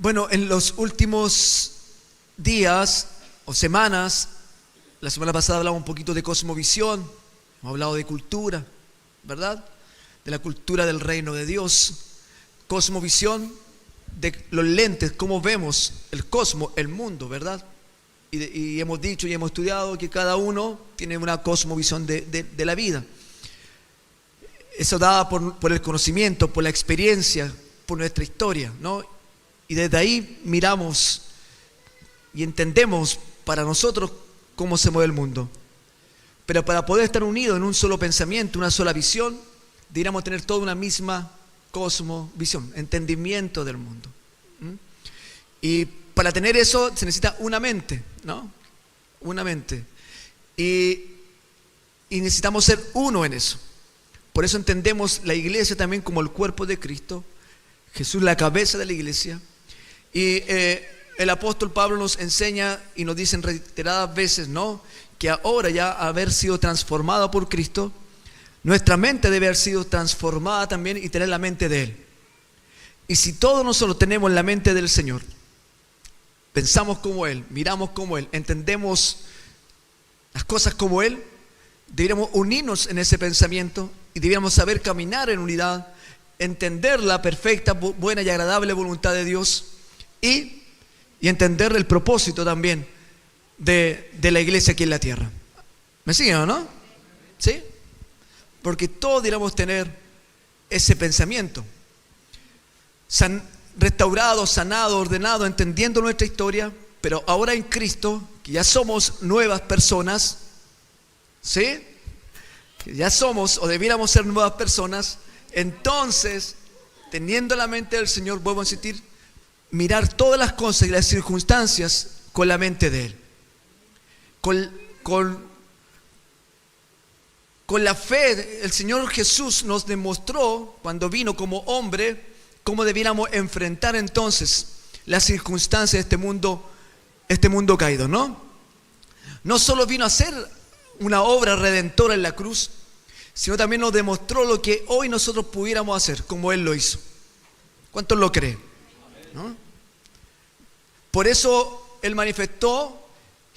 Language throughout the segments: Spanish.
Bueno, en los últimos días o semanas, la semana pasada hablamos un poquito de cosmovisión, hemos hablado de cultura, ¿verdad? De la cultura del reino de Dios. Cosmovisión, de los lentes, cómo vemos el cosmos, el mundo, ¿verdad? Y hemos dicho y hemos estudiado que cada uno tiene una cosmovisión de la vida. Eso dada por el conocimiento, por la experiencia, por nuestra historia, ¿no? Y desde ahí miramos y entendemos para nosotros cómo se mueve el mundo. Pero para poder estar unidos en un solo pensamiento, una sola visión, deberíamos tener toda una misma cosmovisión, entendimiento del mundo. Y para tener eso se necesita una mente, ¿no? Una mente. Y necesitamos ser uno en eso. Por eso entendemos la iglesia también como el cuerpo de Cristo, Jesús la cabeza de la iglesia. Y el apóstol Pablo nos enseña y nos dice en reiteradas veces, ¿no?, que ahora ya haber sido transformado por Cristo, nuestra mente debe haber sido transformada también y tener la mente de Él. Y si todos nosotros tenemos la mente del Señor, pensamos como Él, miramos como Él, entendemos las cosas como Él, deberíamos unirnos en ese pensamiento y deberíamos saber caminar en unidad, entender la perfecta, buena y agradable voluntad de Dios y entender el propósito también de la iglesia aquí en la tierra. ¿Me siguen o no? ¿Sí? Porque todos deberíamos tener ese pensamiento. Restaurado, sanado, ordenado, entendiendo nuestra historia, pero ahora en Cristo, que ya somos nuevas personas, ¿sí? Que ya somos o debiéramos ser nuevas personas, entonces, teniendo la mente del Señor, vuelvo a insistir, mirar todas las cosas y las circunstancias con la mente de Él. Con la fe, el Señor Jesús nos demostró, cuando vino como hombre, cómo debiéramos enfrentar entonces las circunstancias de este mundo caído, ¿no? No solo vino a hacer una obra redentora en la cruz, sino también nos demostró lo que hoy nosotros pudiéramos hacer, como Él lo hizo. ¿Cuántos lo creen? ¿No? Por eso Él manifestó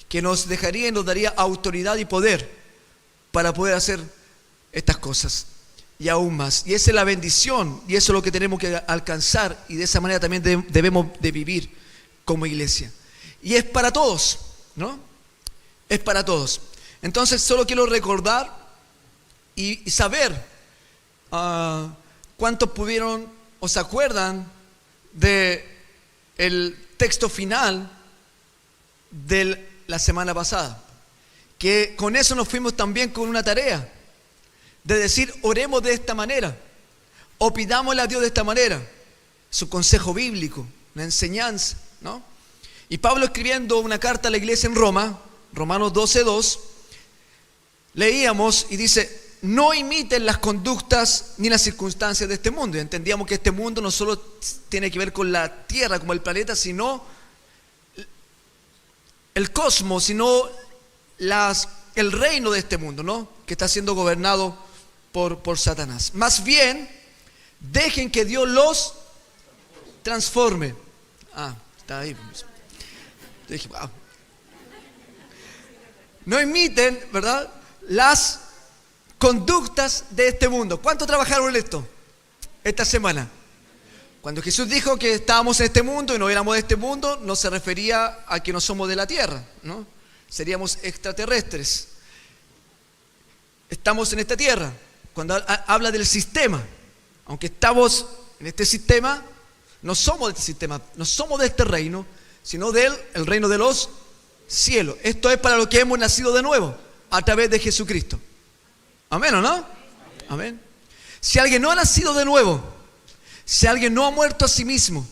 que nos dejaría y nos daría autoridad y poder para poder hacer estas cosas y aún más. Y esa es la bendición y eso es lo que tenemos que alcanzar y de esa manera también debemos de vivir como iglesia. Y es para todos, ¿no? Es para todos. Entonces solo quiero recordar y saber cuántos pudieron o se acuerdan de el texto final de la semana pasada, que con eso nos fuimos también con una tarea de decir, oremos de esta manera o pidámosle a Dios de esta manera, su consejo bíblico, una enseñanza, ¿no? Y Pablo, escribiendo una carta a la iglesia en Roma, Romanos 12:2, leíamos y dice: no imiten las conductas ni las circunstancias de este mundo. Y entendíamos que este mundo no solo tiene que ver con la tierra, como el planeta, sino el cosmos, sino el reino de este mundo, ¿no?, que está siendo gobernado por Satanás. Más bien, dejen que Dios los transforme. Está ahí. Dije, wow. No imiten, ¿verdad?, las conductas de este mundo. ¿Cuánto trabajaron en esto esta semana? Cuando Jesús dijo que estábamos en este mundo y no éramos de este mundo, no se refería a que no somos de la tierra, ¿no? Seríamos extraterrestres. Estamos en esta tierra. Cuando habla del sistema, aunque estamos en este sistema, no somos de este sistema, no somos de este reino, sino del reino de los cielos. Esto es para lo que hemos nacido de nuevo, a través de Jesucristo. Amén, ¿o no? Amén. Si alguien no ha nacido de nuevo, si alguien no ha muerto a sí mismo,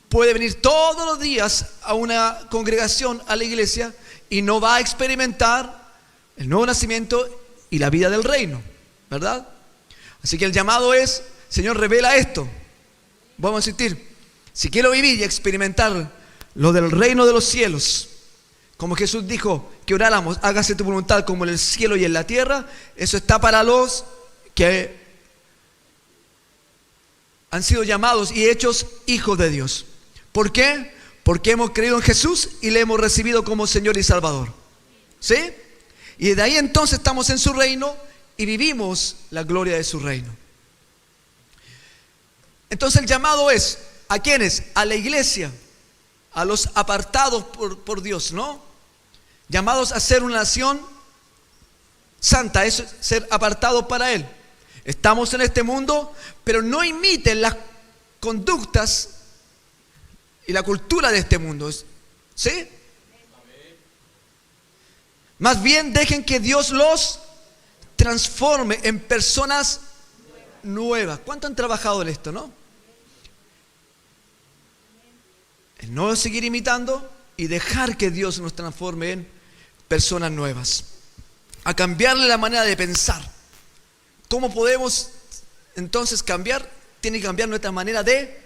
puede venir todos los días a una congregación, a la iglesia, y no va a experimentar el nuevo nacimiento y la vida del reino, ¿verdad? Así que el llamado es: Señor, revela esto. Vamos a insistir. Si quiero vivir y experimentar lo del reino de los cielos, como Jesús dijo que oráramos, hágase tu voluntad como en el cielo y en la tierra, eso está para los que han sido llamados y hechos hijos de Dios. ¿Por qué? Porque hemos creído en Jesús y le hemos recibido como Señor y Salvador. ¿Sí? Y de ahí entonces estamos en su reino y vivimos la gloria de su reino. Entonces el llamado es, ¿a quiénes? A la iglesia, a los apartados por Dios, ¿no? Llamados a ser una nación santa, es ser apartados para Él. Estamos en este mundo, pero no imiten las conductas y la cultura de este mundo, ¿sí? Más bien dejen que Dios los transforme en personas nuevas. ¿Cuánto han trabajado en esto, no? El no seguir imitando y dejar que Dios nos transforme en personas nuevas. A cambiarle la manera de pensar. ¿Cómo podemos entonces cambiar? Tiene que cambiar nuestra manera de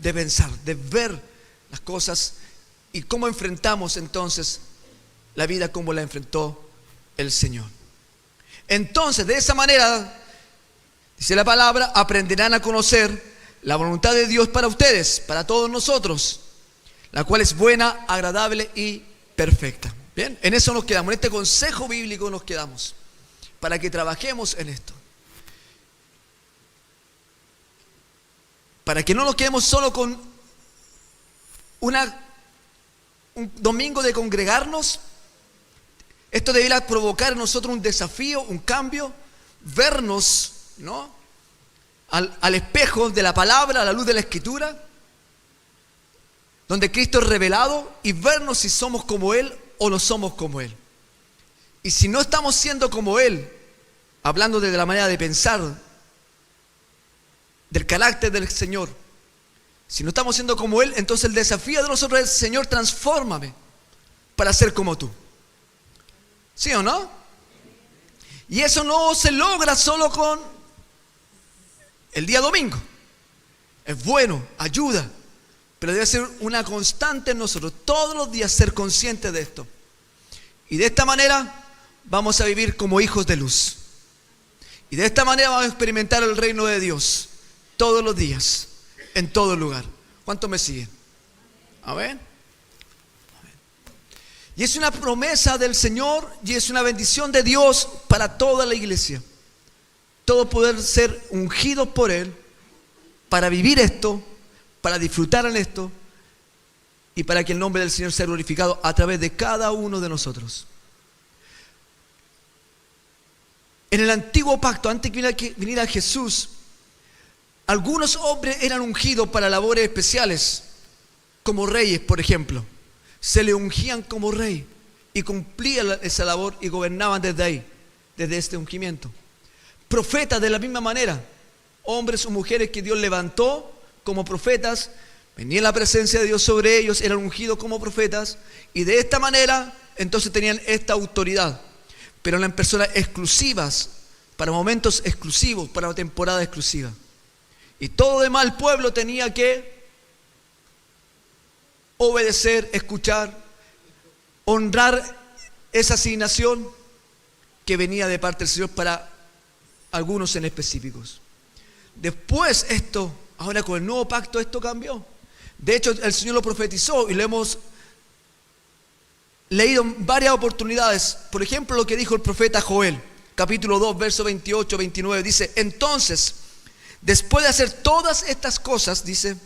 pensar, de ver las cosas y cómo enfrentamos entonces la vida como la enfrentó el Señor. Entonces, de esa manera, dice la palabra, aprenderán a conocer la voluntad de Dios para ustedes, para todos nosotros, la cual es buena, agradable y perfecta. Bien, en eso nos quedamos, en este consejo bíblico nos quedamos, para que trabajemos en esto. Para que no nos quedemos solo con un domingo de congregarnos. Esto debería provocar en nosotros un desafío, un cambio, vernos, ¿no?, al espejo de la palabra, a la luz de la Escritura, donde Cristo es revelado, y vernos si somos como Él o no somos como Él. Y si no estamos siendo como Él, hablando de la manera de pensar, del carácter del Señor, si no estamos siendo como Él, entonces el desafío de nosotros es: Señor, transfórmame para ser como tú. ¿Sí o no? Y eso no se logra solo con el día domingo. Es bueno, ayuda, pero debe ser una constante en nosotros, todos los días ser conscientes de esto. Y de esta manera vamos a vivir como hijos de luz. Y de esta manera vamos a experimentar el reino de Dios todos los días, en todo lugar. ¿Cuántos me siguen? Amén. Y es una promesa del Señor y es una bendición de Dios para toda la iglesia. Todo poder ser ungidos por Él para vivir esto, para disfrutar en esto y para que el nombre del Señor sea glorificado a través de cada uno de nosotros. En el antiguo pacto, antes que viniera Jesús, algunos hombres eran ungidos para labores especiales, como reyes, por ejemplo. Se le ungían como rey y cumplían esa labor y gobernaban desde ahí, desde este ungimiento. Profetas de la misma manera, hombres o mujeres que Dios levantó como profetas, venía la presencia de Dios sobre ellos, eran ungidos como profetas y de esta manera entonces tenían esta autoridad, pero eran personas exclusivas, para momentos exclusivos, para una temporada exclusiva. Y todo demás el pueblo tenía que obedecer, escuchar, honrar esa asignación que venía de parte del Señor para algunos en específicos. Después esto, ahora con el nuevo pacto, esto cambió. De hecho, el Señor lo profetizó y lo hemos leído en varias oportunidades. Por ejemplo, lo que dijo el profeta Joel, capítulo 2, verso 28, 29, dice: entonces, después de hacer todas estas cosas, dice,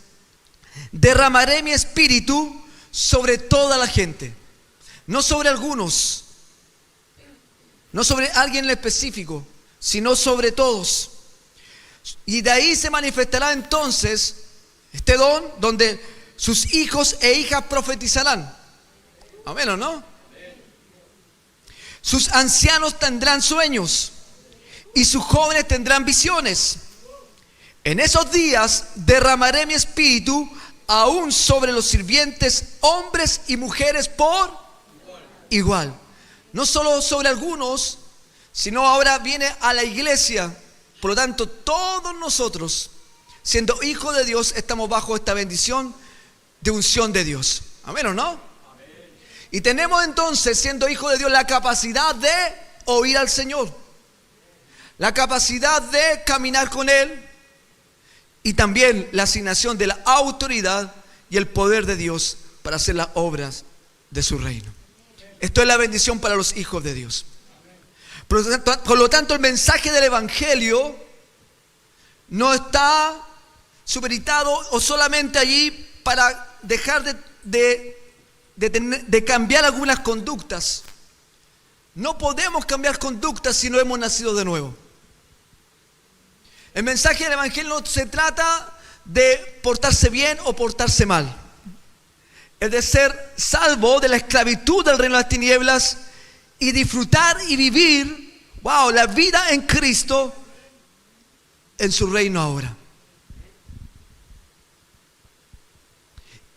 derramaré mi espíritu sobre toda la gente, no sobre algunos, no sobre alguien en específico, sino sobre todos. Y de ahí se manifestará entonces este don, donde sus hijos e hijas profetizarán. Amén, ¿o no? Sus ancianos tendrán sueños y sus jóvenes tendrán visiones. En esos días derramaré mi espíritu aún sobre los sirvientes, hombres y mujeres por igual. No solo sobre algunos, sino ahora viene a la iglesia. Por lo tanto, todos nosotros, siendo hijos de Dios, estamos bajo esta bendición de unción de Dios. ¿Amén o no? Amén. Y tenemos entonces, siendo hijos de Dios, la capacidad de oír al Señor, la capacidad de caminar con Él, y también la asignación de la autoridad y el poder de Dios para hacer las obras de su reino. Esto es la bendición para los hijos de Dios. Por lo tanto, el mensaje del Evangelio no está supeditado o solamente allí para dejar de cambiar algunas conductas. No podemos cambiar conductas si no hemos nacido de nuevo. El mensaje del Evangelio no se trata de portarse bien o portarse mal. Es de ser salvo de la esclavitud del reino de las tinieblas y disfrutar y vivir, la vida en Cristo en su reino ahora.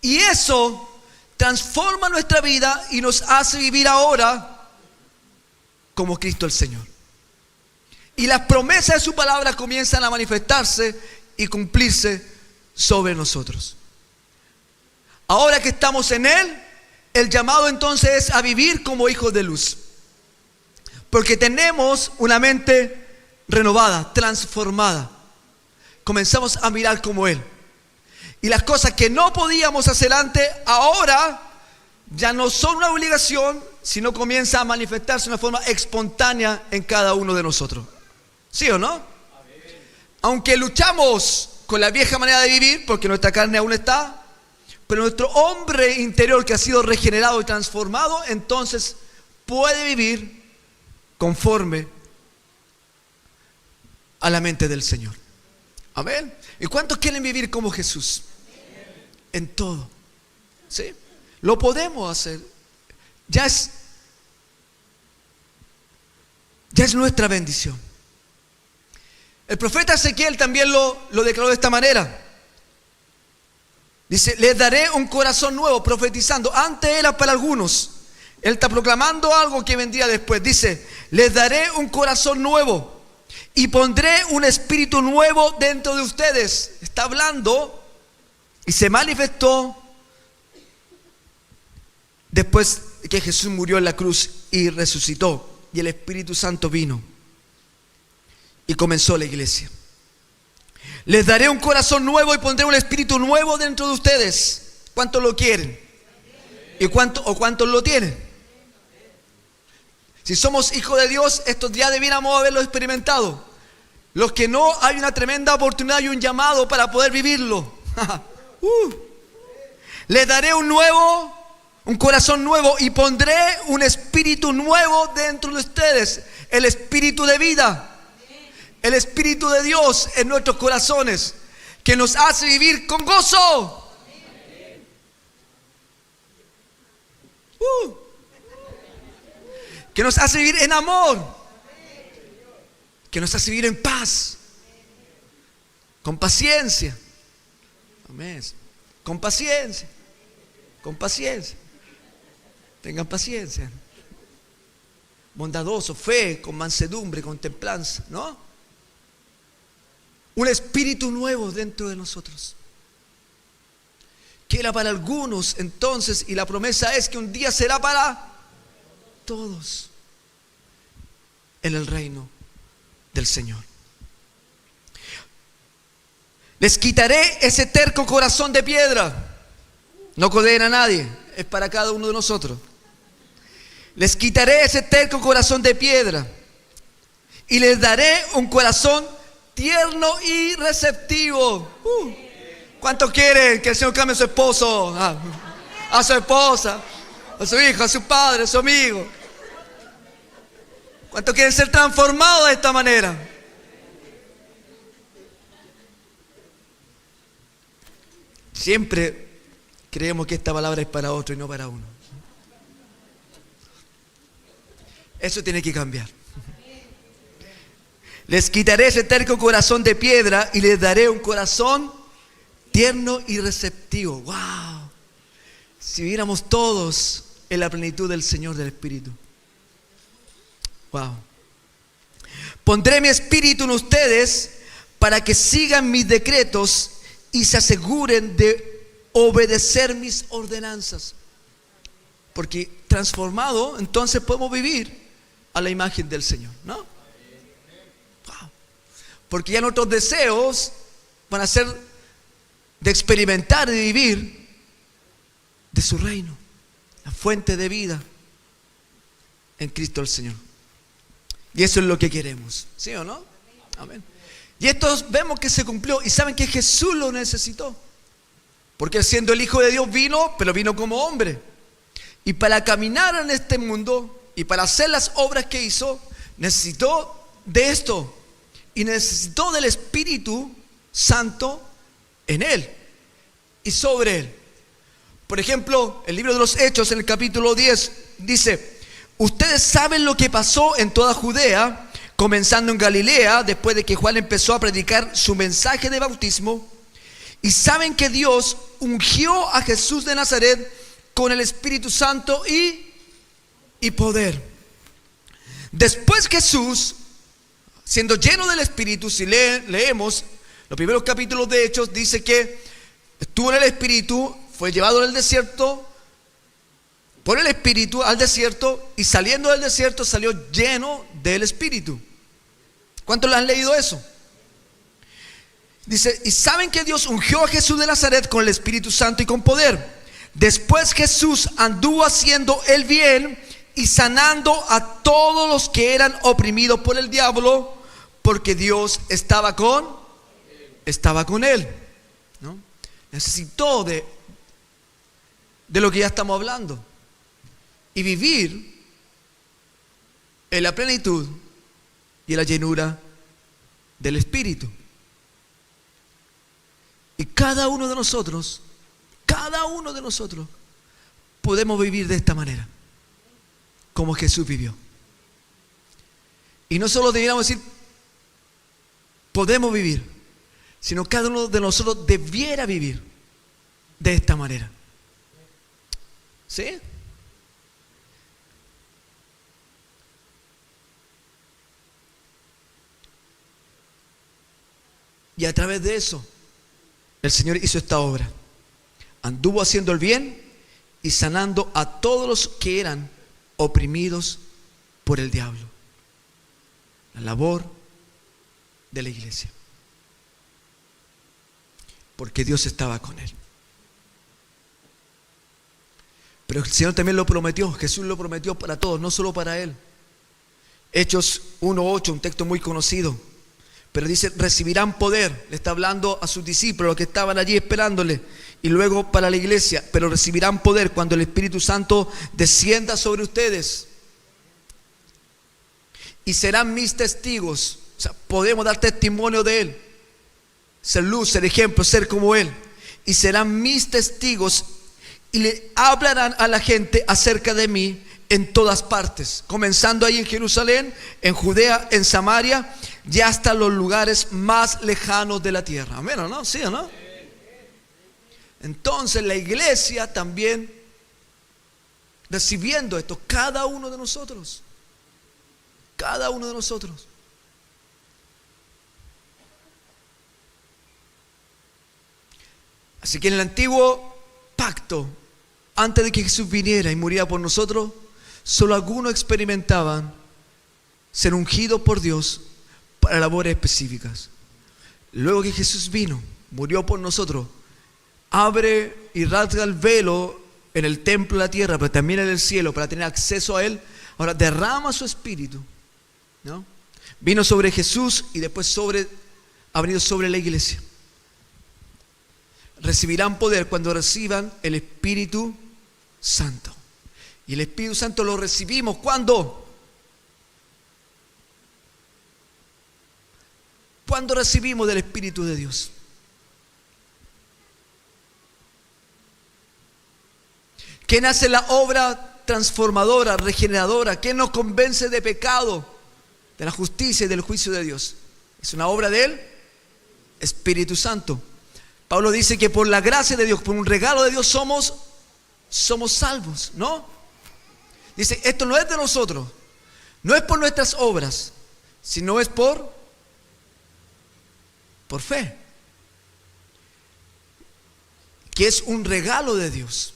Y eso transforma nuestra vida y nos hace vivir ahora como Cristo el Señor. Y las promesas de su palabra comienzan a manifestarse y cumplirse sobre nosotros. Ahora que estamos en Él, el llamado entonces es a vivir como hijos de luz. Porque tenemos una mente renovada, transformada. Comenzamos a mirar como Él. Y las cosas que no podíamos hacer antes, ahora ya no son una obligación, sino comienza a manifestarse de una forma espontánea en cada uno de nosotros. ¿Sí o no? Amén. Aunque luchamos con la vieja manera de vivir, porque nuestra carne aún está, pero nuestro hombre interior que ha sido regenerado y transformado, entonces puede vivir conforme a la mente del Señor. Amén. ¿Y cuántos quieren vivir como Jesús? En todo. ¿Sí? Lo podemos hacer. Ya es nuestra bendición. El profeta Ezequiel también lo declaró de esta manera. Dice, les daré un corazón nuevo, profetizando. Antes era para algunos. Él está proclamando algo que vendría después. Dice, les daré un corazón nuevo y pondré un espíritu nuevo dentro de ustedes. Está hablando y se manifestó después que Jesús murió en la cruz y resucitó. Y el Espíritu Santo vino y comenzó la iglesia. Les daré un corazón nuevo y pondré un espíritu nuevo dentro de ustedes. ¿Cuántos lo quieren? ¿Y cuántos lo tienen? Si somos hijos de Dios, estos ya debiéramos haberlo experimentado. Los que no, hay una tremenda oportunidad y un llamado para poder vivirlo. Les daré un corazón nuevo y pondré un espíritu nuevo dentro de ustedes. El espíritu de vida. El Espíritu de Dios en nuestros corazones, que nos hace vivir con gozo. Que nos hace vivir en amor. Que nos hace vivir en paz. Con paciencia. Amén. Con paciencia. Con paciencia. Tengan paciencia. Bondadoso, fe, con mansedumbre, con templanza, ¿no? Un espíritu nuevo dentro de nosotros. Que era para algunos entonces, y la promesa es que un día será para todos en el reino del Señor. Les quitaré ese terco corazón de piedra. No condena a nadie, es para cada uno de nosotros. Les quitaré ese terco corazón de piedra y les daré un corazón tierno y receptivo. ¿Cuántos quieren que el Señor cambie a su esposo, a su esposa, a su hijo, a su padre, a su amigo? ¿Cuántos quieren ser transformados de esta manera? Siempre creemos que esta palabra es para otro y no para uno. Eso tiene que cambiar. Les quitaré ese terco corazón de piedra y les daré un corazón tierno y receptivo. ¡Wow! Si viéramos todos en la plenitud del Señor del Espíritu. ¡Wow! Pondré mi espíritu en ustedes para que sigan mis decretos y se aseguren de obedecer mis ordenanzas. Porque transformado, entonces podemos vivir a la imagen del Señor, ¿no? Porque ya nuestros deseos van a ser de experimentar y de vivir de su reino, la fuente de vida en Cristo el Señor. Y eso es lo que queremos, ¿sí o no? Amén. Y esto vemos que se cumplió. Y saben que Jesús lo necesitó, porque siendo el Hijo de Dios vino, pero vino como hombre. Y para caminar en este mundo y para hacer las obras que hizo, necesitó de esto. Y necesitó del Espíritu Santo en él y sobre él. Por ejemplo, el libro de los Hechos, en el capítulo 10, dice: ustedes saben lo que pasó en toda Judea, comenzando en Galilea, después de que Juan empezó a predicar su mensaje de bautismo. Y saben que Dios ungió a Jesús de Nazaret con el Espíritu Santo y poder. Después Jesús, siendo lleno del Espíritu, si leemos los primeros capítulos de Hechos, dice que estuvo en el Espíritu, fue llevado al desierto por el Espíritu al desierto, y saliendo del desierto salió lleno del Espíritu. ¿Cuántos lo han leído eso? Dice: y saben que Dios ungió a Jesús de Nazaret con el Espíritu Santo y con poder. Después Jesús anduvo haciendo el bien y sanando a todos los que eran oprimidos por el diablo, porque Dios estaba con él, ¿no? Necesitó de lo que ya estamos hablando y vivir en la plenitud y en la llenura del Espíritu. Y cada uno de nosotros podemos vivir de esta manera, como Jesús vivió. Y no solo deberíamos decir podemos vivir, sino cada uno de nosotros debiera vivir de esta manera. ¿Sí? Y a través de eso, el Señor hizo esta obra. Anduvo haciendo el bien y sanando a todos los que eran oprimidos por el diablo. La labor de la iglesia. Porque Dios estaba con él. Pero el Señor también lo prometió. Jesús lo prometió para todos, no solo para él. Hechos 1:8, un texto muy conocido. Pero dice: recibirán poder. Le está hablando a sus discípulos, los que estaban allí esperándole. Y luego para la iglesia: pero recibirán poder cuando el Espíritu Santo descienda sobre ustedes. Y serán mis testigos. O sea, podemos dar testimonio de él. Ser luz, ser ejemplo, ser como él. Y serán mis testigos y le hablarán a la gente acerca de mí en todas partes, comenzando ahí en Jerusalén, en Judea, en Samaria y hasta los lugares más lejanos de la tierra. Amén, ¿o no? ¿Sí o no? Entonces la iglesia también recibiendo esto, cada uno de nosotros. Así que en el antiguo pacto, antes de que Jesús viniera y muriera por nosotros, solo algunos experimentaban ser ungidos por Dios para labores específicas. Luego que Jesús vino, murió por nosotros, abre y rasga el velo en el templo de la tierra, pero también en el cielo, para tener acceso a él. Ahora derrama su espíritu, ¿no? Vino sobre Jesús y después ha venido sobre la iglesia. Recibirán poder cuando reciban el Espíritu Santo. Y el Espíritu Santo lo recibimos ¿cuándo? Cuando recibimos del Espíritu de Dios. ¿Quién hace la obra transformadora, regeneradora? ¿Quién nos convence de pecado, de la justicia y del juicio de Dios? Es una obra del Espíritu Santo. Pablo dice que por la gracia de Dios, por un regalo de Dios somos salvos, ¿no? Dice, esto no es de nosotros, no es por nuestras obras, sino es por fe. Que es un regalo de Dios.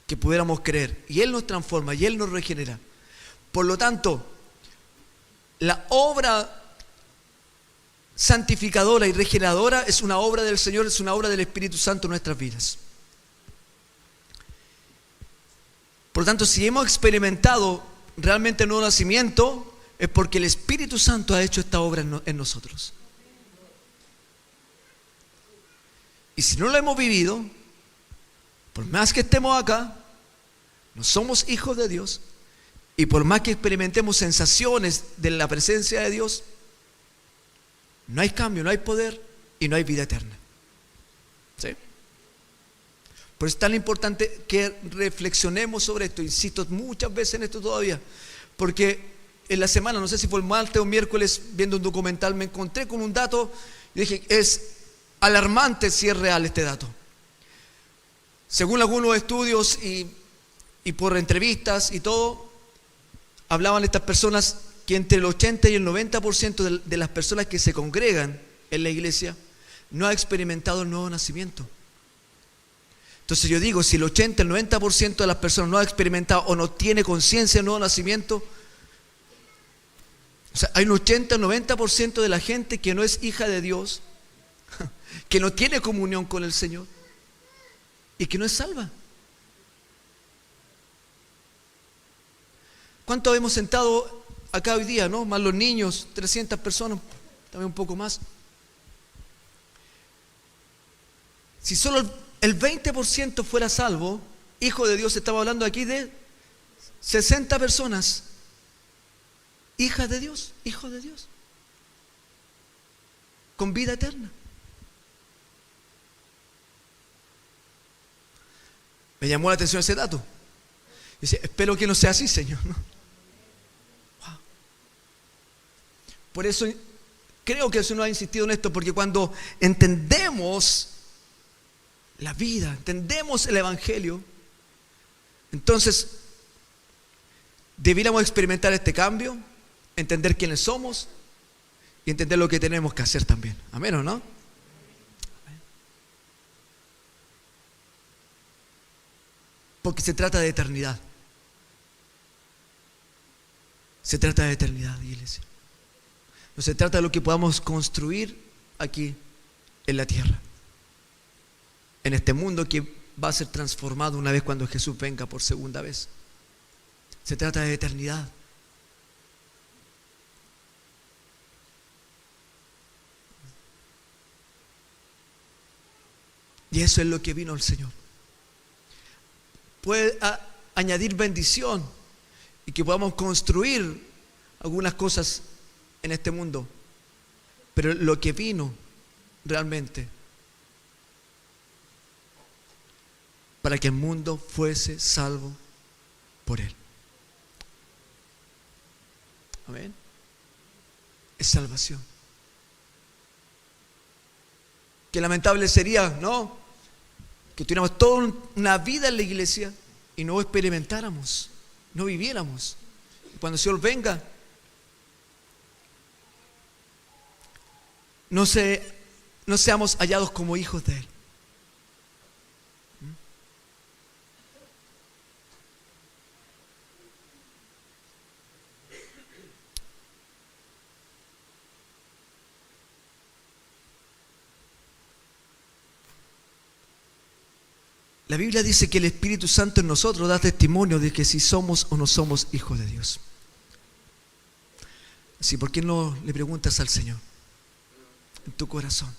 Que pudiéramos creer. Y Él nos transforma y Él nos regenera. Por lo tanto, la obra santificadora y regeneradora es una obra del Señor, es una obra del Espíritu Santo en nuestras vidas. Por lo tanto, si hemos experimentado realmente el nuevo nacimiento, es porque el Espíritu Santo ha hecho esta obra en nosotros. Y si no lo hemos vivido, por más que estemos acá, no somos hijos de Dios, y por más que experimentemos sensaciones de la presencia de Dios, no hay cambio, no hay poder y no hay vida eterna. ¿Sí? Por eso es tan importante que reflexionemos sobre esto. Insisto muchas veces en esto todavía, porque en la semana, no sé si fue el martes o miércoles, viendo un documental, me encontré con un dato y dije, es alarmante si es real este dato. Según algunos estudios y por entrevistas y todo, hablaban estas personas que entre el 80 y el 90% de las personas que se congregan en la iglesia no ha experimentado el nuevo nacimiento. Entonces yo digo, si el 80, el 90% de las personas no ha experimentado o no tiene conciencia del nuevo nacimiento, o sea, hay un 80, 90% de la gente que no es hija de Dios, que no tiene comunión con el Señor y que no es salva. ¿Cuántos hemos sentado acá hoy día, no? Más los niños, 300 personas, también un poco más. Si solo el 20% fuera salvo, hijo de Dios, estamos hablando aquí de 60 personas, hijas de Dios, hijos de Dios, con vida eterna. Me llamó la atención ese dato. Dice, espero que no sea así, Señor, ¿no? Wow. Por eso creo que el Señor ha insistido en esto, porque cuando entendemos la vida, entendemos el Evangelio, entonces debiéramos experimentar este cambio, entender quiénes somos y entender lo que tenemos que hacer también. Amén, ¿o no? Porque se trata de eternidad. Se trata de eternidad, iglesia. No se trata de lo que podamos construir aquí en la tierra, en este mundo que va a ser transformado una vez cuando Jesús venga por segunda vez. Se trata de eternidad. Y eso es lo que vino el Señor. Puede añadir bendición y que podamos construir algunas cosas en este mundo, pero lo que vino realmente para que el mundo fuese salvo por Él. Amén. Es salvación. Qué lamentable sería, ¿no?, que tuviéramos toda una vida en la iglesia y no experimentáramos, no viviéramos. Y cuando el Señor venga, no seamos hallados como hijos de Él. La Biblia dice que el Espíritu Santo en nosotros da testimonio de que si somos o no somos hijos de Dios. Así, ¿por qué no le preguntas al Señor en tu corazón?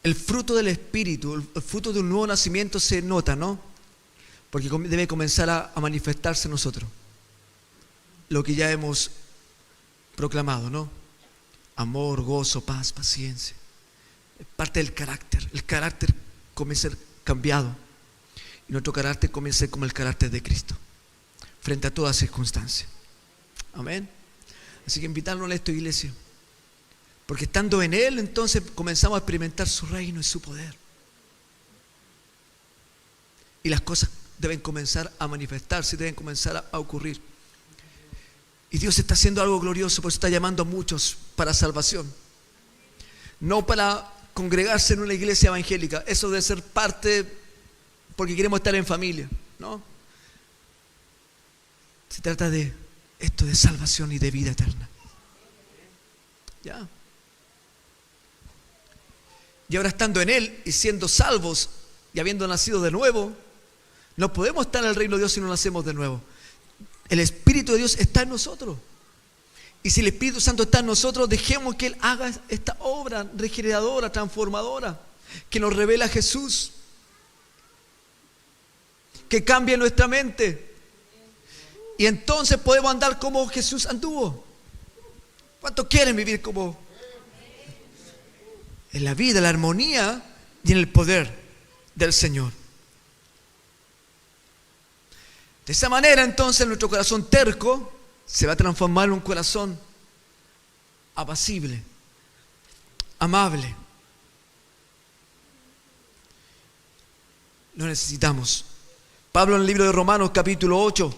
El fruto del Espíritu, el fruto de un nuevo nacimiento se nota, ¿no? Porque debe comenzar a manifestarse en nosotros lo que ya hemos proclamado, ¿no? Amor, gozo, paz, paciencia. Es parte del carácter. El carácter comienza a ser cambiado y nuestro carácter comienza a ser como el carácter de Cristo frente a toda circunstancia. Amén. Así que invitarnos a esto, iglesia, porque estando en Él, entonces comenzamos a experimentar su reino y su poder, y las cosas deben comenzar a manifestarse, deben comenzar a ocurrir. Y Dios está haciendo algo glorioso, por eso está llamando a muchos para salvación, no para congregarse en una iglesia evangélica. Eso debe ser parte porque queremos estar en familia, ¿no? Se trata de esto, de salvación y de vida eterna. ¿Ya? y ahora estando en Él y siendo salvos y habiendo nacido de nuevo, no podemos estar en el reino de Dios si no nacemos de nuevo. El Espíritu de Dios está en nosotros. Y si el Espíritu Santo está en nosotros, dejemos que Él haga esta obra regeneradora, transformadora, que nos revela a Jesús, que cambie nuestra mente. Y entonces podemos andar como Jesús anduvo. ¿Cuántos quieren vivir como? En la vida, en la armonía y en el poder del Señor. De esa manera entonces nuestro corazón terco se va a transformar en un corazón apacible, amable. Lo necesitamos. Pablo en el libro de Romanos capítulo 8,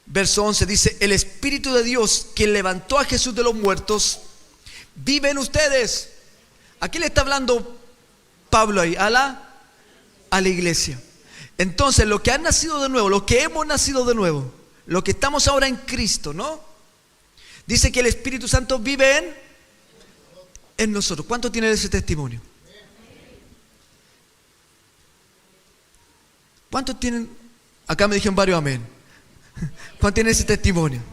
verso 11 dice: el Espíritu de Dios, quien levantó a Jesús de los muertos, vive en ustedes. ¿A quién le está hablando Pablo ahí? A la iglesia. Entonces, los que han nacido de nuevo, los que hemos nacido de nuevo, los que estamos ahora en Cristo, ¿no? Dice que el Espíritu Santo vive en nosotros. ¿Cuántos tienen ese testimonio? ¿Cuántos tienen? Acá me dijeron varios amén. ¿Cuántos tienen ese testimonio?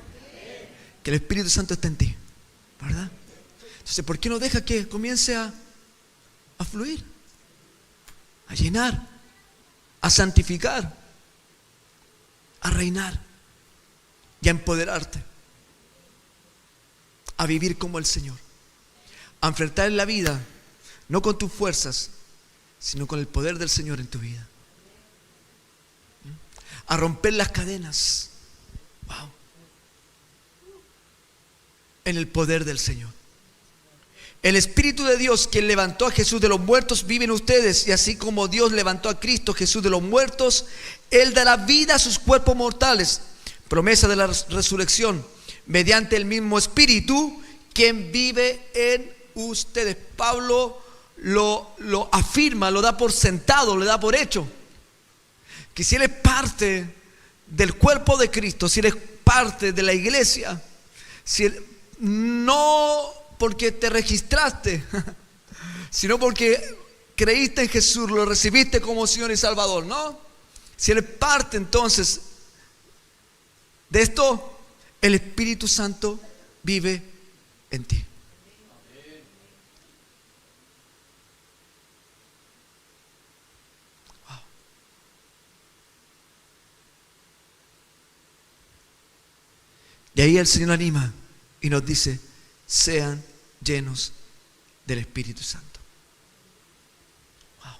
Que el Espíritu Santo está en ti, ¿verdad? Entonces, ¿por qué no deja que comience a fluir, a llenar, a santificar, a reinar y a empoderarte, a vivir como el Señor, a enfrentar la vida no con tus fuerzas, sino con el poder del Señor en tu vida, a romper las cadenas, wow, en el poder del Señor. El Espíritu de Dios, quien levantó a Jesús de los muertos, vive en ustedes. Y así como Dios levantó a Cristo Jesús de los muertos, Él dará vida a sus cuerpos mortales. Promesa de la resurrección, mediante el mismo Espíritu, quien vive en ustedes. Pablo lo afirma, lo da por sentado, lo da por hecho. Que si eres parte del cuerpo de Cristo, si eres parte de la iglesia, si no porque te registraste, sino porque creíste en Jesús, lo recibiste como Señor y Salvador, ¿no? Si eres parte entonces de esto, el Espíritu Santo vive en ti. Wow. Y ahí el Señor anima y nos dice: sean llenos del Espíritu Santo. Wow.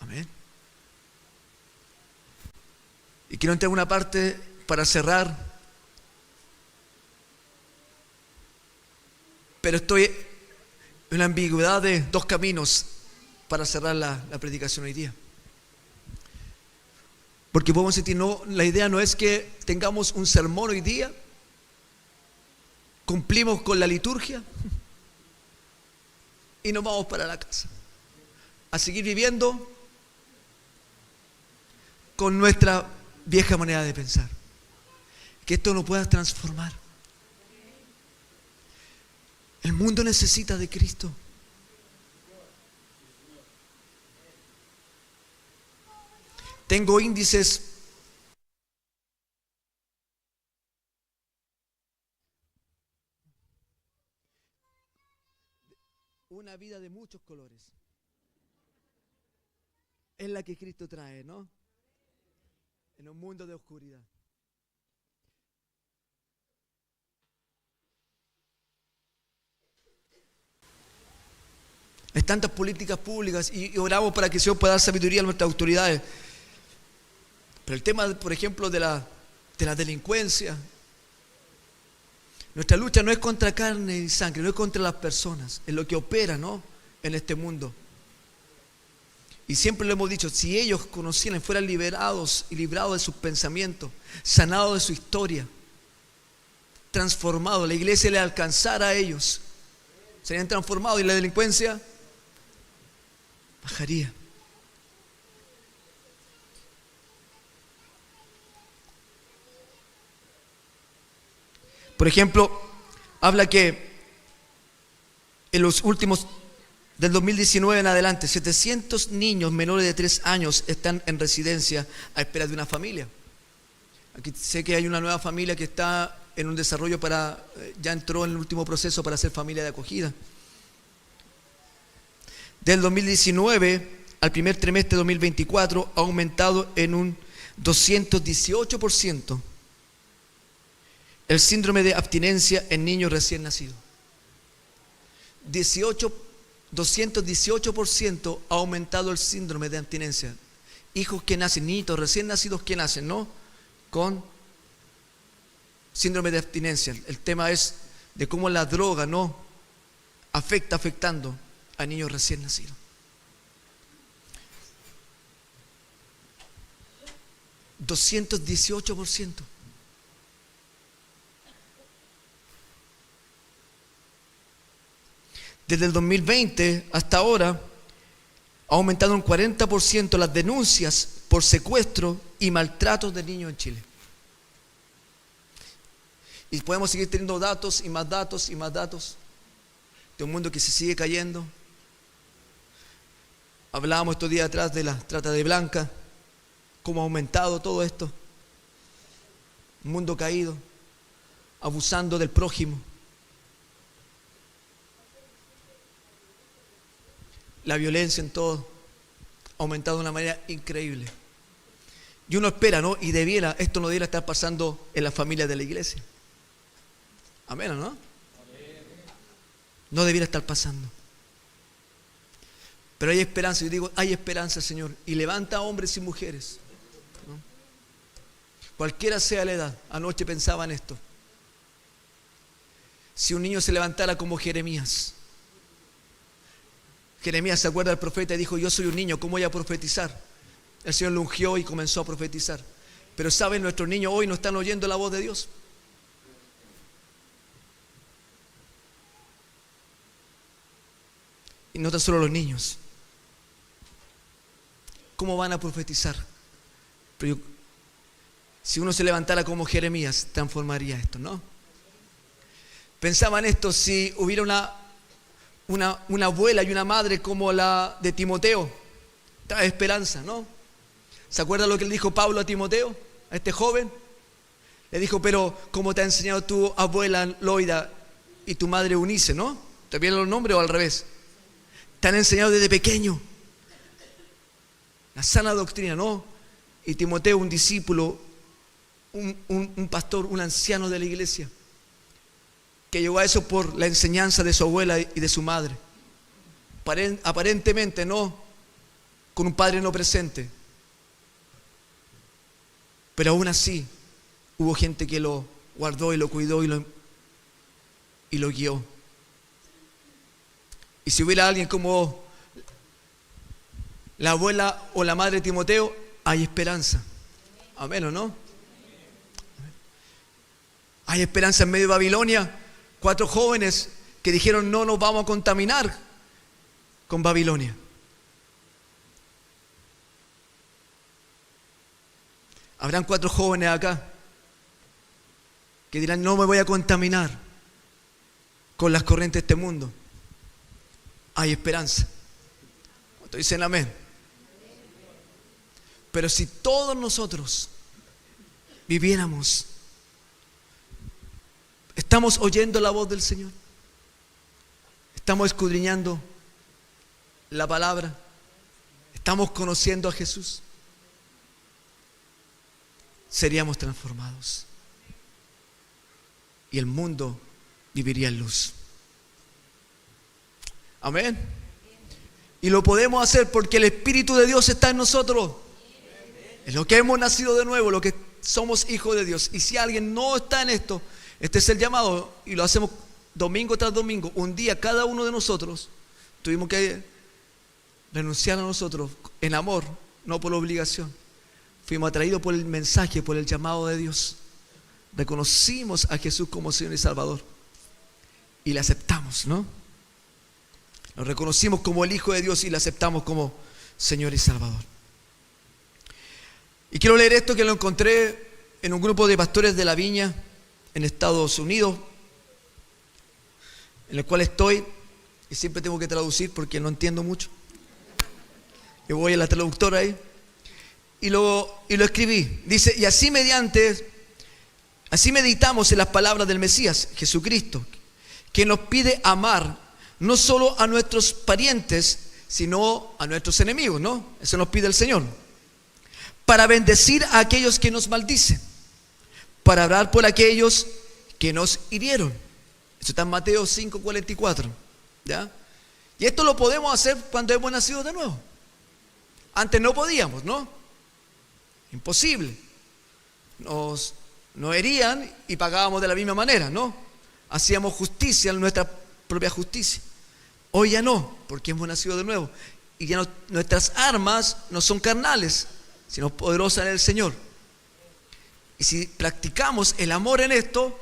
Amén. Y quiero entrar en una parte para cerrar, pero estoy en una ambigüedad de dos caminos para cerrar la predicación hoy día. Porque podemos sentir, no, la idea no es que tengamos un sermón hoy día, cumplimos con la liturgia y nos vamos para la casa a seguir viviendo con nuestra vieja manera de pensar. Que esto nos pueda transformar. El mundo necesita de Cristo. Tengo índices una vida de muchos colores. Es la que Cristo trae, ¿no? En un mundo de oscuridad. Hay tantas políticas públicas y oramos para que el Señor pueda dar sabiduría a nuestras autoridades. Pero el tema, por ejemplo, de la delincuencia, nuestra lucha no es contra carne y sangre, no es contra las personas, es lo que opera, ¿no?, en este mundo. Y siempre lo hemos dicho, si ellos conocieran, fueran liberados y librados de sus pensamientos, sanados de su historia, transformados, la iglesia le alcanzara a ellos, serían transformados y la delincuencia bajaría. Por ejemplo, habla que en los últimos Del 2019 en adelante, 700 niños menores de 3 años están en residencia a espera de una familia. Aquí sé que hay una nueva familia que está en un desarrollo ya entró en el último proceso para ser familia de acogida. Del 2019 al primer trimestre de 2024 ha aumentado en un 218% el síndrome de abstinencia en niños recién nacidos. 218% ha aumentado el síndrome de abstinencia. Hijos que nacen, niñitos recién nacidos que nacen, ¿no? Con síndrome de abstinencia. El tema es de cómo la droga no afectando a niños recién nacidos. 218%. Desde el 2020 hasta ahora ha aumentado un 40% las denuncias por secuestro y maltratos de niños en Chile. Y podemos seguir teniendo datos y más datos y más datos de un mundo que se sigue cayendo. Hablábamos estos días atrás de la trata de blancas, cómo ha aumentado todo esto. Un mundo caído, abusando del prójimo. La violencia en todo ha aumentado de una manera increíble. Y uno espera, ¿no? Y esto no debiera estar pasando en las familias de la iglesia. Amén, ¿no? No debiera estar pasando. Pero hay esperanza, yo digo, hay esperanza, Señor. Y levanta a hombres y mujeres, ¿no? Cualquiera sea la edad. Anoche pensaba en esto. Si un niño se levantara como Jeremías. Jeremías se acuerda del profeta y dijo, yo soy un niño, ¿cómo voy a profetizar? El Señor lo ungió y comenzó a profetizar. Pero saben, nuestros niños hoy no están oyendo la voz de Dios. Y no tan solo los niños. ¿Cómo van a profetizar? Pero si uno se levantara como Jeremías, transformaría esto, ¿no? Pensaba en esto, si hubiera una abuela y una madre como la de Timoteo, trae esperanza, ¿no? ¿Se acuerda lo que le dijo Pablo a Timoteo, a este joven? Le dijo, pero ¿cómo te ha enseñado tu abuela Loida y tu madre Eunice, ¿no? ¿Te vienen los nombres o al revés? Te han enseñado desde pequeño la sana doctrina, ¿no? Y Timoteo, un discípulo, un pastor, un anciano de la iglesia, que llegó a eso por la enseñanza de su abuela y de su madre. Aparentemente no, con un padre no presente. Pero aún así, hubo gente que lo guardó y lo cuidó y lo guió. Y si hubiera alguien como la abuela o la madre de Timoteo, hay esperanza. Amén, ¿o no? Hay esperanza en medio de Babilonia. 4 jóvenes que dijeron, no nos vamos a contaminar con Babilonia. Habrán 4 jóvenes acá que dirán, no me voy a contaminar con las corrientes de este mundo. Hay esperanza. ¿Cuántos dicen amén? Pero si todos nosotros viviéramos, ¿estamos oyendo la voz del Señor? ¿Estamos escudriñando la palabra? ¿Estamos conociendo a Jesús? Seríamos transformados. Y el mundo viviría en luz. Amén. Y lo podemos hacer porque el Espíritu de Dios está en nosotros. Es lo que hemos nacido de nuevo, lo que somos hijos de Dios. Y si alguien no está en esto, este es el llamado y lo hacemos domingo tras domingo. Un día cada uno de nosotros tuvimos que renunciar a nosotros en amor, no por obligación. Fuimos atraídos por el mensaje, por el llamado de Dios. Reconocimos a Jesús como Señor y Salvador y le aceptamos, ¿no? Lo reconocimos como el Hijo de Dios y le aceptamos como Señor y Salvador. Y quiero leer esto que lo encontré en un grupo de pastores de la Viña en Estados Unidos, en el cual estoy, y siempre tengo que traducir porque no entiendo mucho. Yo voy a la traductora ahí y lo escribí. Dice, y así meditamos en las palabras del Mesías, Jesucristo, que nos pide amar no solo a nuestros parientes, sino a nuestros enemigos, ¿no? Eso nos pide el Señor. Para bendecir a aquellos que nos maldicen, para orar por aquellos que nos hirieron. Eso está en Mateo 5:44, ¿ya? Y esto lo podemos hacer cuando hemos nacido de nuevo. Antes no podíamos, ¿no? Imposible. Nos herían y pagábamos de la misma manera, ¿no? Hacíamos justicia, nuestra propia justicia. Hoy ya no, porque hemos nacido de nuevo. Y ya nuestras armas no son carnales, sino poderosas en el Señor. Y si practicamos el amor en esto,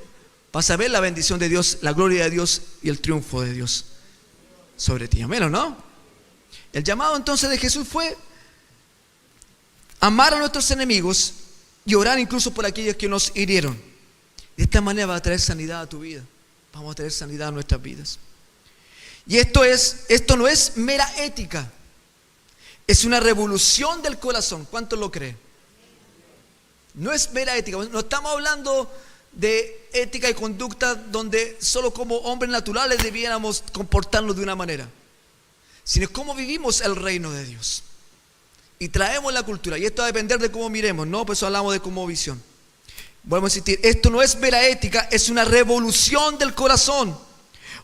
vas a ver la bendición de Dios, la gloria de Dios y el triunfo de Dios sobre ti. Amén, ¿o no? El llamado entonces de Jesús fue amar a nuestros enemigos y orar incluso por aquellos que nos hirieron. De esta manera va a traer sanidad a tu vida. Vamos a traer sanidad a nuestras vidas. Y esto no es mera ética, es una revolución del corazón. ¿Cuántos lo creen? No es mera ética. No estamos hablando de ética y conducta donde solo como hombres naturales debiéramos comportarnos de una manera, sino es cómo vivimos el reino de Dios y traemos la cultura. Y esto va a depender de cómo miremos, ¿no? Por eso hablamos de cosmovisión. Volvemos a insistir, esto no es mera ética, es una revolución del corazón,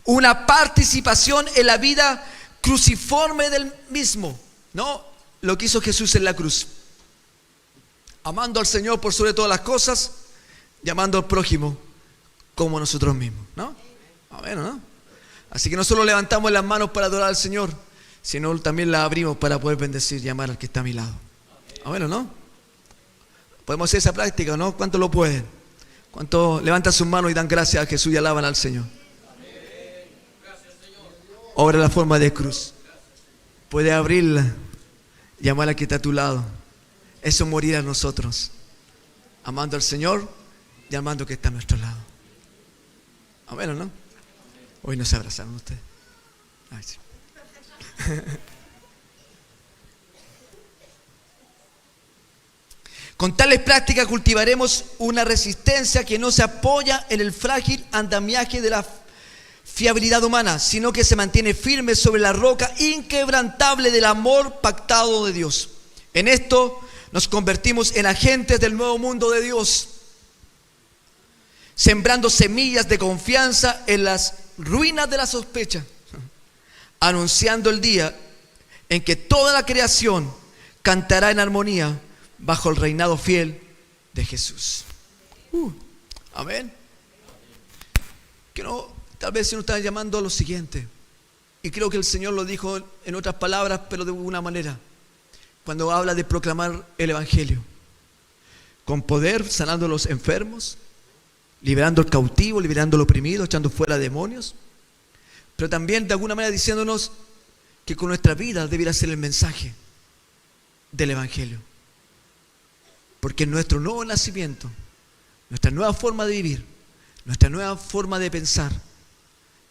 una participación en la vida cruciforme del mismo, ¿no? Lo que hizo Jesús en la cruz, amando al Señor por sobre todas las cosas, llamando al prójimo como nosotros mismos, ¿no? Amén, ¿no? Así que no solo levantamos las manos para adorar al Señor, sino también las abrimos para poder bendecir y amar al que está a mi lado. Amén, ¿no? Podemos hacer esa práctica, ¿no? ¿Cuántos lo pueden? ¿Cuántos levantan sus manos y dan gracias a Jesús y alaban al Señor? Obra la forma de cruz. Puede abrirla, llamar al que está a tu lado. Eso es morir a nosotros, amando al Señor y amando al que está a nuestro lado. Amén, ¿o no? Hoy nos abrazaron ustedes. Ay, sí. Con tales prácticas cultivaremos una resistencia que no se apoya en el frágil andamiaje de la fiabilidad humana, sino que se mantiene firme sobre la roca inquebrantable del amor pactado de Dios. En esto nos convertimos en agentes del nuevo mundo de Dios, sembrando semillas de confianza en las ruinas de la sospecha, anunciando el día en que toda la creación cantará en armonía bajo el reinado fiel de Jesús. Amén. Que no, tal vez se nos están llamando a lo siguiente, y creo que el Señor lo dijo en otras palabras, pero de una manera, cuando habla de proclamar el Evangelio con poder, sanando a los enfermos, liberando al cautivo, liberando al oprimido, echando fuera demonios, pero también de alguna manera diciéndonos que con nuestra vida debiera ser el mensaje del Evangelio. Porque nuestro nuevo nacimiento, nuestra nueva forma de vivir, nuestra nueva forma de pensar,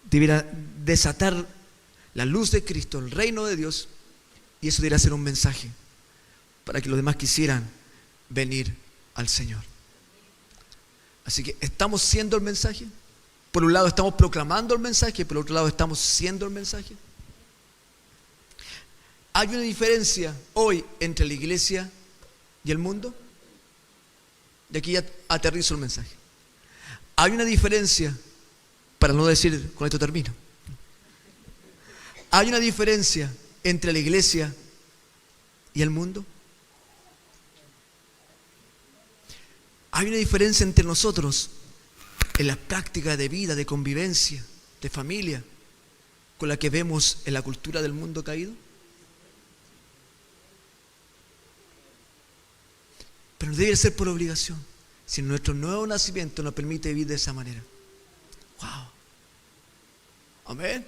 debiera desatar la luz de Cristo, el reino de Dios, y eso debiera ser un mensaje para que los demás quisieran venir al Señor. Así que estamos siendo el mensaje. Por un lado estamos proclamando el mensaje, por otro lado estamos siendo el mensaje. ¿Hay una diferencia hoy entre la iglesia y el mundo? De aquí ya aterrizo el mensaje. Hay una diferencia, para no decir, con esto termino. Hay una diferencia entre la iglesia y el mundo. Hay una diferencia entre nosotros en la práctica de vida, de convivencia, de familia, con la que vemos en la cultura del mundo caído. Pero no debe ser por obligación, sino nuestro nuevo nacimiento nos permite vivir de esa manera. ¡Wow! Amén.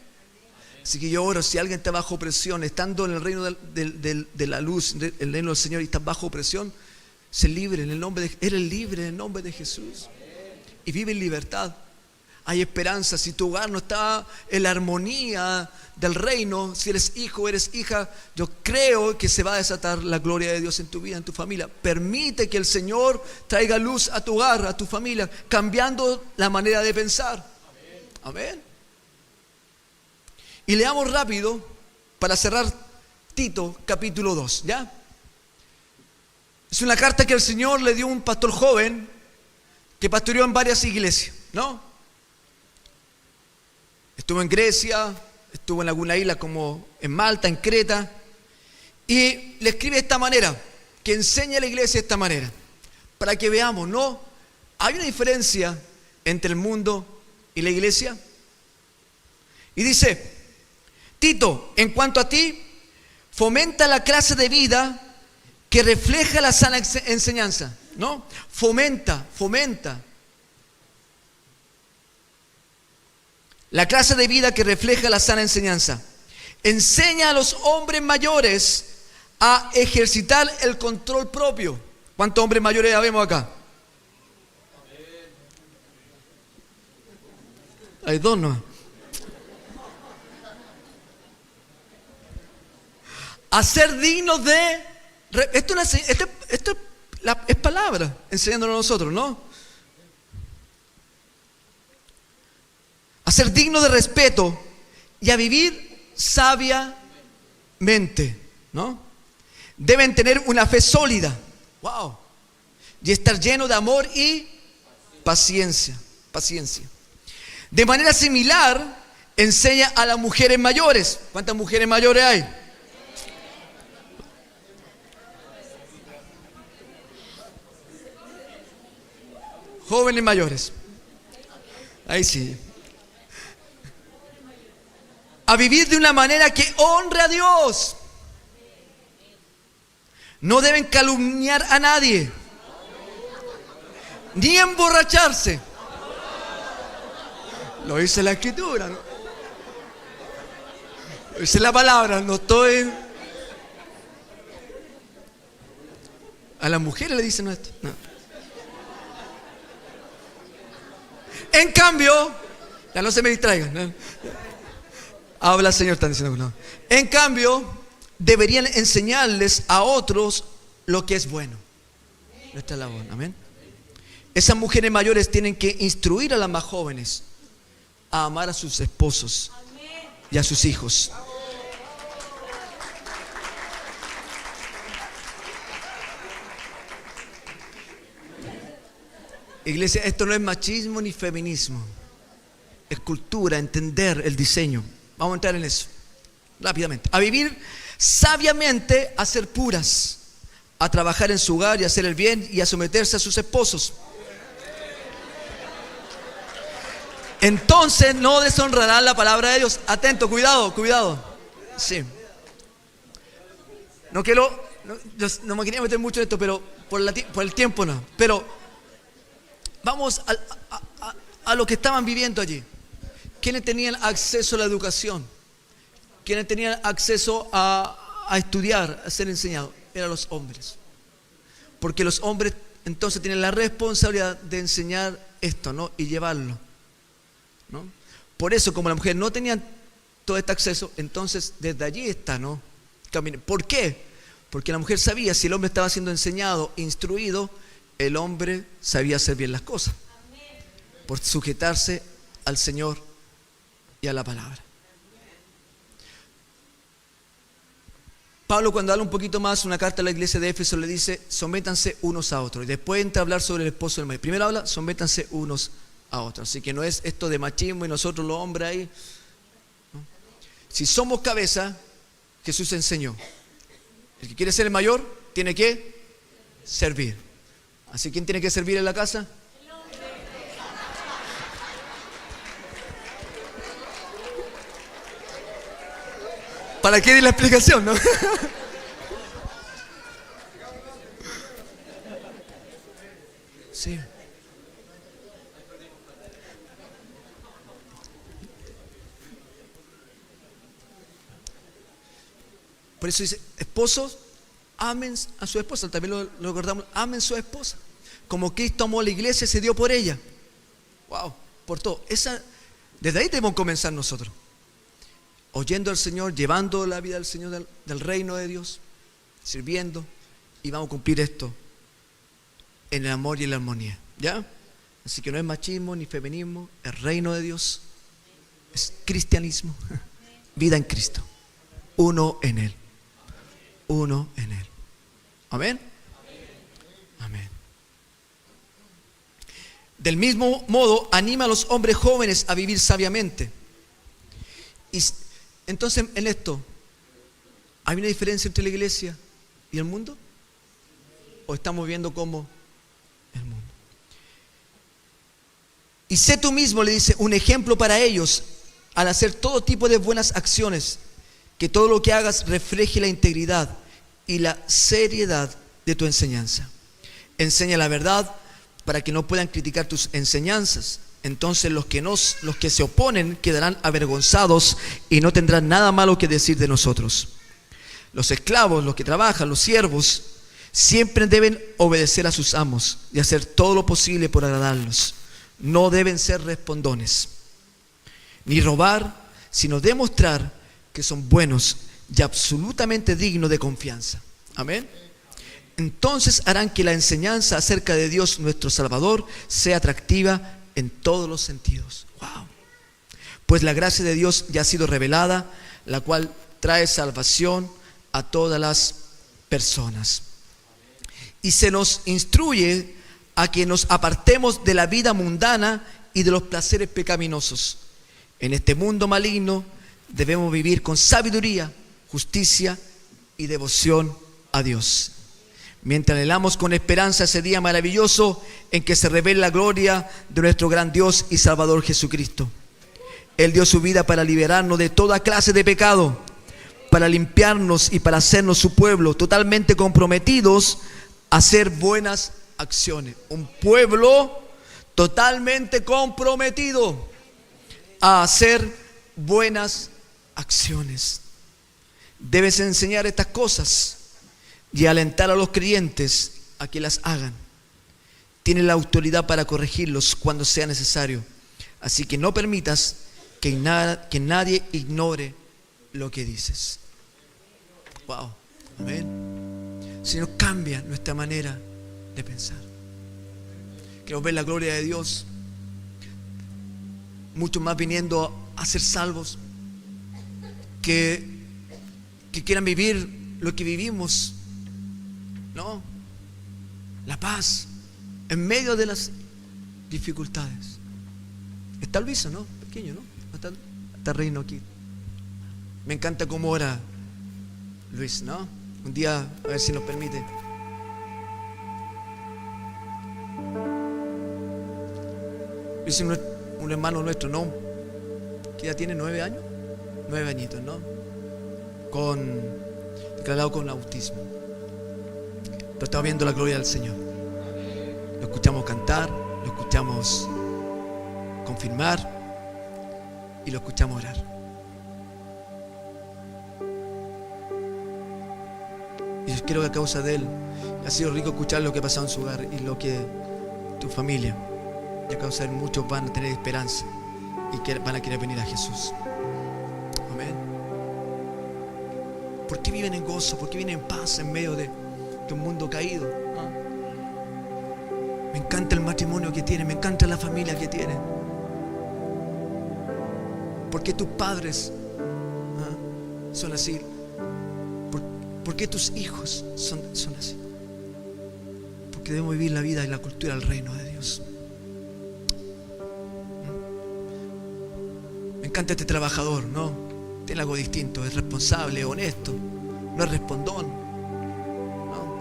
Así que yo oro, si alguien está bajo presión, estando en el reino de la luz, en el reino del Señor, y está bajo presión, sé libre en el nombre de, eres libre en el nombre de Jesús. Y vive en libertad. hay esperanza. Si tu hogar no está en la armonía del reino, si eres hijo o eres hija, yo creo que se va a desatar la gloria de Dios en tu vida, en tu familia. Permite que el Señor traiga luz a tu hogar, a tu familia, cambiando la manera de pensar. Amén. Y leamos rápido para cerrar Tito capítulo 2, ¿ya? Es una carta que el Señor le dio a un pastor joven que pastoreó en varias iglesias, ¿no? Estuvo en Grecia, estuvo en alguna isla como en Malta, en Creta, y le escribe de esta manera, que enseña a la iglesia de esta manera, para que veamos, ¿no? Hay una diferencia entre el mundo y la iglesia. Y dice: Tito, en cuanto a ti, fomenta la clase de vida que refleja la sana enseñanza, ¿no? Fomenta la clase de vida que refleja la sana enseñanza. Enseña a los hombres mayores a ejercitar el control propio. ¿Cuántos hombres mayores habemos acá? Hay dos, ¿no? A ser dignos de... Esto es palabra, enseñándolo a nosotros, ¿no? A ser dignos de respeto y a vivir sabiamente, ¿no? Deben tener una fe sólida, wow, y estar lleno de amor y paciencia. De manera similar, enseña a las mujeres mayores. ¿Cuántas mujeres mayores hay? Jóvenes mayores. Ahí sí. A vivir de una manera que honre a Dios. No deben calumniar a nadie, ni emborracharse. Lo dice la Escritura, ¿no? Lo dice la palabra, no estoy... A las mujeres le dicen esto. No. En cambio, ya no se me distraigan, ¿no? Habla el Señor, están diciendo que no. En cambio, deberían enseñarles a otros lo que es bueno. Nuestra labor, amén. Esas mujeres mayores tienen que instruir a las más jóvenes a amar a sus esposos y a sus hijos. Iglesia, esto no es machismo ni feminismo. Es cultura, entender el diseño. Vamos a entrar en eso rápidamente. A vivir sabiamente, a ser puras, a trabajar en su hogar y a hacer el bien y a someterse a sus esposos. Entonces no deshonrarán la palabra de Dios. Atento, cuidado. Sí. No me quería meter mucho en esto, pero por el tiempo no. Pero vamos a lo que estaban viviendo allí. ¿Quiénes tenían acceso a la educación? ¿Quiénes tenían acceso a estudiar, a ser enseñados? Eran los hombres. Porque los hombres entonces tienen la responsabilidad de enseñar esto, ¿no? Y llevarlo, ¿no? Por eso, como la mujer no tenía todo este acceso, entonces desde allí está, ¿no? ¿Por qué? Porque la mujer sabía, si el hombre estaba siendo enseñado, instruido, el hombre sabía hacer bien las cosas. Por sujetarse al Señor y a la palabra. Pablo, cuando habla un poquito más, una carta a la iglesia de Éfeso, le dice: sométanse unos a otros. Y después entra a hablar sobre el esposo del marido. Primero habla: sométanse unos a otros. Así que no es esto de machismo y nosotros los hombres ahí, ¿no? Si somos cabeza, Jesús enseñó: el que quiere ser el mayor tiene que servir. Así, ¿quién tiene que servir en la casa? ¿Para qué di la explicación, no? Sí. Por eso dice: esposos, amen a su esposa. También lo recordamos: amen a su esposa. Como Cristo amó a la iglesia, se dio por ella. Wow. por todo. Desde ahí debemos comenzar nosotros. Oyendo al Señor, llevando la vida del Señor, del reino de Dios, sirviendo, y vamos a cumplir esto en el amor y en la armonía. ¿Ya? Así que no es machismo ni feminismo, es reino de Dios, es cristianismo, vida en Cristo, uno en Él, uno en Él. Amén. Amén. Del mismo modo, anima a los hombres jóvenes a vivir sabiamente. Y entonces, en esto, ¿hay una diferencia entre la iglesia y el mundo? ¿O estamos viendo como el mundo? Y sé tú mismo, le dice, un ejemplo para ellos al hacer todo tipo de buenas acciones, que todo lo que hagas refleje la integridad y la seriedad de tu enseñanza. Enseña la verdad para que no puedan criticar tus enseñanzas. Entonces los que se oponen quedarán avergonzados y no tendrán nada malo que decir de nosotros. Los esclavos, los que trabajan, los siervos, siempre deben obedecer a sus amos y hacer todo lo posible por agradarlos. No deben ser respondones, ni robar, sino demostrar que son buenos y absolutamente dignos de confianza. Amén. Entonces harán que la enseñanza acerca de Dios nuestro Salvador sea atractiva en todos los sentidos. Wow. Pues la gracia de Dios ya ha sido revelada, la cual trae salvación a todas las personas. Y se nos instruye a que nos apartemos de la vida mundana y de los placeres pecaminosos. En este mundo maligno debemos vivir con sabiduría, justicia y devoción a Dios, mientras anhelamos con esperanza ese día maravilloso en que se revela la gloria de nuestro gran Dios y Salvador Jesucristo. Él dio su vida para liberarnos de toda clase de pecado, para limpiarnos y para hacernos su pueblo, totalmente comprometidos a hacer buenas acciones. Un pueblo totalmente comprometido a hacer buenas acciones. Debes enseñar estas cosas y alentar a los creyentes a que las hagan. Tienes la autoridad para corregirlos cuando sea necesario. Así que no permitas que nadie ignore lo que dices. Wow. Amén. Señor, cambia nuestra manera de pensar. Queremos ver la gloria de Dios. Muchos más viniendo a ser salvos, que quieran vivir lo que vivimos, ¿no? La paz en medio de las dificultades. Está Luisa, ¿no? Pequeño, ¿no? Está Reino aquí. Me encanta cómo ora Luis, ¿no? Un día, a ver si nos permite. Luis es un hermano nuestro, ¿no? Que ya tiene 9 años, 9 añitos, ¿no? Declarado con autismo. Pero estamos viendo la gloria del Señor. Lo escuchamos cantar, lo escuchamos confirmar y lo escuchamos orar. Y yo quiero que a causa de él ha sido rico escuchar lo que ha pasado en su hogar y lo que tu familia, y a causa de él muchos van a tener esperanza y que van a querer venir a Jesús. Amén. ¿Por qué viven en gozo? ¿Por qué viven en paz en medio de un mundo caído? ¿Ah? Me encanta el matrimonio que tienen, me encanta la familia que tienen. ¿Por qué tus padres son así? ¿Por qué tus hijos son así? Porque debemos vivir la vida y la cultura del reino de Dios. Me encanta este trabajador, ¿no? Tiene algo distinto, es responsable, honesto, no es respondón, ¿no?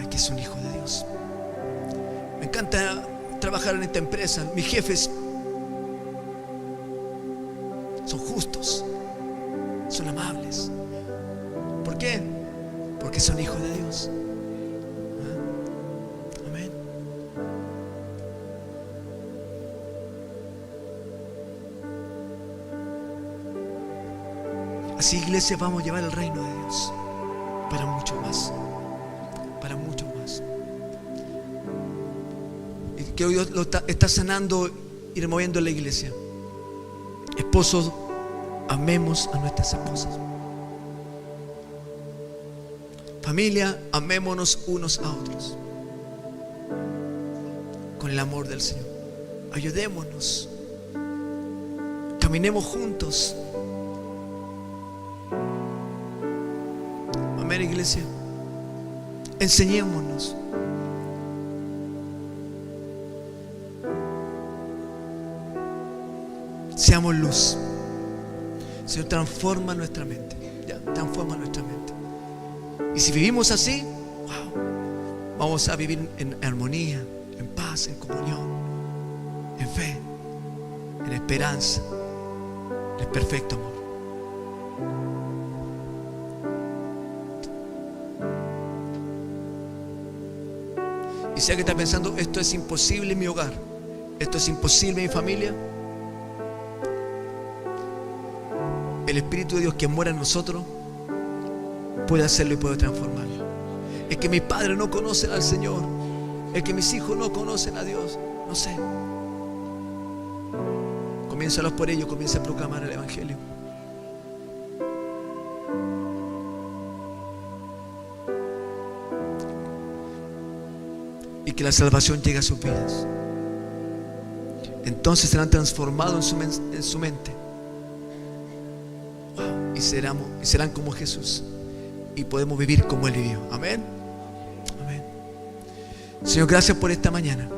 Que es un hijo de Dios. Me encanta trabajar en esta empresa. Mis jefes son justos, son amables. ¿Por qué? Porque son hijos de Dios. Amén. Así, iglesia, vamos a llevar el reino de Dios para mucho más. Para mucho más. Y que hoy Dios lo está sanando y removiendo en la iglesia. Esposos, amemos a nuestras esposas. Familia, amémonos unos a otros con el amor del Señor. Ayudémonos, caminemos juntos. Amén, iglesia. Enseñémonos. Seamos luz. Señor, transforma nuestra mente. Transforma nuestra mente. Y si vivimos así, wow, vamos a vivir en armonía, en paz, en comunión, en fe, en esperanza, en el perfecto amor. Y sea que está pensando, esto es imposible en mi hogar, esto es imposible en mi familia, el Espíritu de Dios que mora en nosotros puede hacerlo y puede transformarlo. Es que mis padres no conocen al Señor, es que mis hijos no conocen a Dios, no sé. Comiénzalos por ello, comienza a proclamar el Evangelio. Y que la salvación llegue a sus vidas. Entonces serán transformados en su mente. Wow. Y serán como Jesús. Y podemos vivir como Él vivió. Amén. Amén. Señor, gracias por esta mañana.